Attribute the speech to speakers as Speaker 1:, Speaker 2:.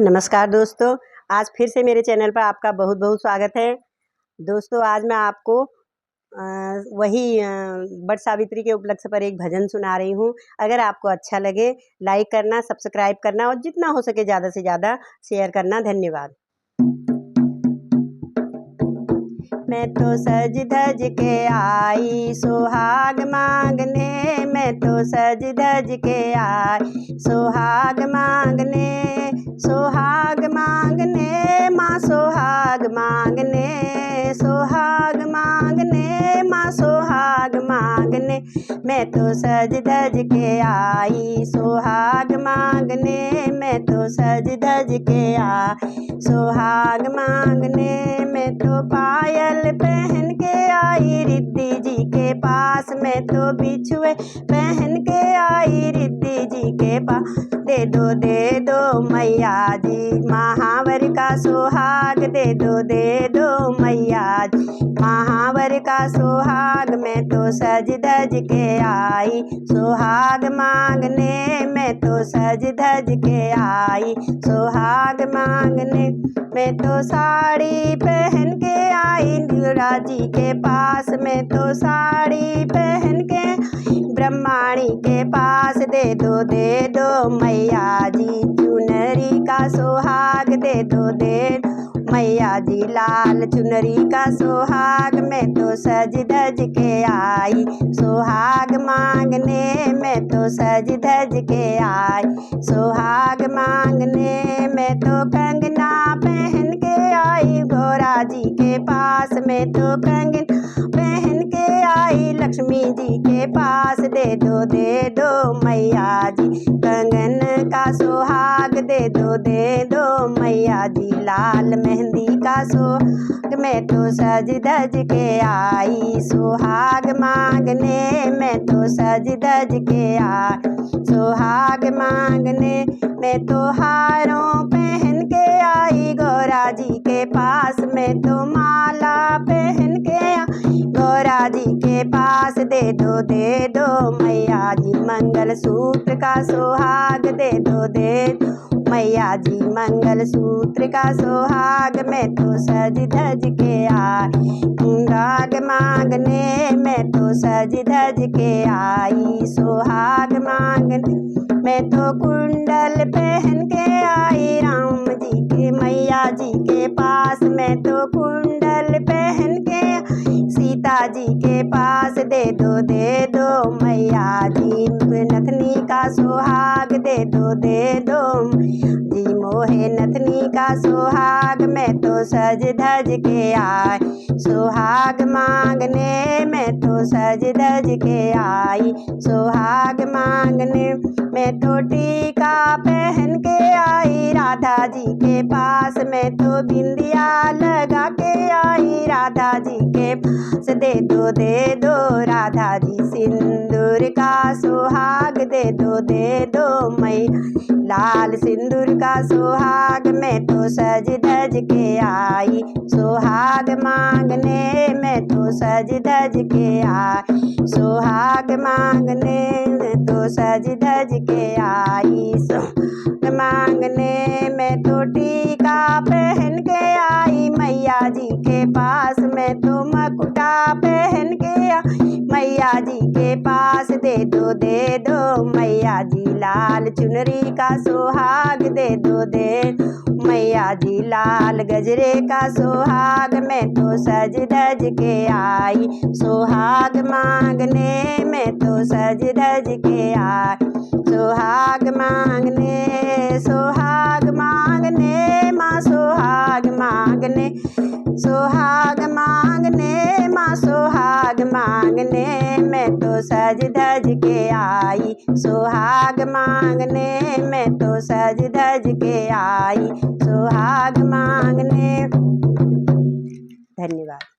Speaker 1: नमस्कार दोस्तों, आज फिर से मेरे चैनल पर आपका बहुत बहुत स्वागत है। दोस्तों, आज मैं आपको वट सावित्री के उपलक्ष्य पर एक भजन सुना रही हूँ। अगर आपको अच्छा लगे लाइक करना, सब्सक्राइब करना और जितना हो सके ज़्यादा से ज़्यादा शेयर करना। धन्यवाद। मैं तो सज धज के आई सुहाग मांगने, मैं तो सज धज के आई सुहाग मांगने, सुहाग मांगने माँ सुहाग मांगने, सुहाग मांगने माँ सुहाग मांगने। मैं तो सज धज के आई सुहाग मांगने, मैं तो सज धज के आई सुहाग मांगने। मैं तो पायल पहन के आई रिद्धि जी के पास, मैं तो बिछुए पहन के आई रिद्धि जी के पास। दे दो मैया जी महावर का सुहाग, दे दो मैया जी महावर का सुहाग। मैं तो सज धज के आई सुहाग मांगने, मैं तो सज धज के आई सुहाग मांगने। मैं तो साड़ी पहन के आई दुर्गा जी के पास, मैं तो साड़ी पहन के ब्रह्माणी के पास। दे दो मैया जी चुनरी का सुहाग, दे दो मैया जी लाल चुनरी का सुहाग। मैं तो सज धज के आई सुहाग मांगने, मैं तो सज धज के आई सुहाग मांगने। मैं तो कंगना पहन के आई गौरा जी के पास, मैं तो कंगना पहन के आई लक्ष्मी जी के पास। दे दो मैया जी कंगन का सुहाग, दे दो मैया जी लाल मेहंदी का सुहाग। मैं तो सज धज के आई सुहाग मांगने, मैं तो सज धज के आई सुहाग मांगने। मैं तो हारों पहन के आई गौरा जी के पास, मैं तो माला पहन के आई गौरा जी के पास। दे दो मैया जी मंगल सूत्र का सुहाग, दे दो मैया जी मंगल सूत्र का सुहाग। मैं तो सज धज के आई सुहाग मांगने, मैं तो सज धज के आई सुहाग मांगने। मैं तो कुंडल पहन के आई राम जी के मैया जी के पास, मैं तो कुंडल पहन के सीता जी के पास। दे दो मैया जी नथनी का सुहाग, दे दो जी मोहे नथनी का सुहाग। मैं तो सज धज के आई सुहाग मांगने, मैं तो सज धज के आई सुहाग मांगने। मैं तो टीका पहन के आई राधा जी के पास, मैं तो बिंदिया लगा के आई राधा जी के पास। दे दो राधा जी सिंदूर का सुहाग, दे दो मई लाल सिंदूर का सुहाग। मैं तो सज धज के आई सुहाग मांगने, मैं तो सज धज के आई सुहाग मांगने। मैं तो सज धज के आई सुहाग मांगने। मैं तो टीका पहन के आई मैया जी के पास, मैं तो मकुटा पहन के आई मैया जी के पास। दे दो मैया जी लाल चुनरी का सुहाग, दे दो मैया जी लाल गजरे का सुहाग। मैं तो सज धज के आई सुहाग मांगने, मैं तो सज धज के आई सुहाग मांगने। सुहाग मांगने माँ सुहाग मांगने, सुहाग मांगने माँ सुहाग मांगने। मैं तो सज धज के आई सुहाग मांगने, मैं तो सज धज के आई सुहाग मांगने। धन्यवाद।